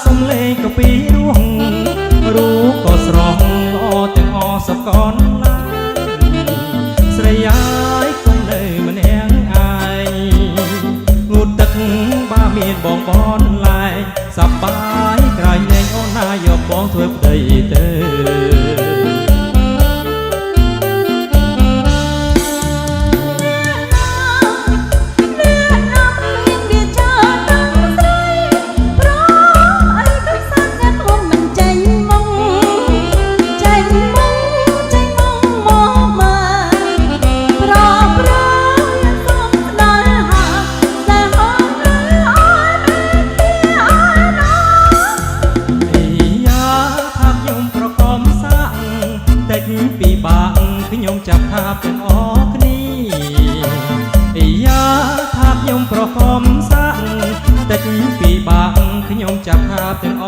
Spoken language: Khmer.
សំលេងក៏ពីរួងรู้ក៏ស្រស់ល្អទាំងអសកលណាស្រីអាយគង់នៅម្នាក់ឯងងូតទឹកបាមានបងបនឡាយសប្បាយក្រៃលែងអូនណាយកបងធ្វើប្តីទៅពីបាក់ខ្ញុំចាប់ថាទាំងអស់គ្នាយ៉ាថាខ្ញុំប្រកបសាក់តិចពីបាក់ខ្ញុំចាប់ថាទាំងអ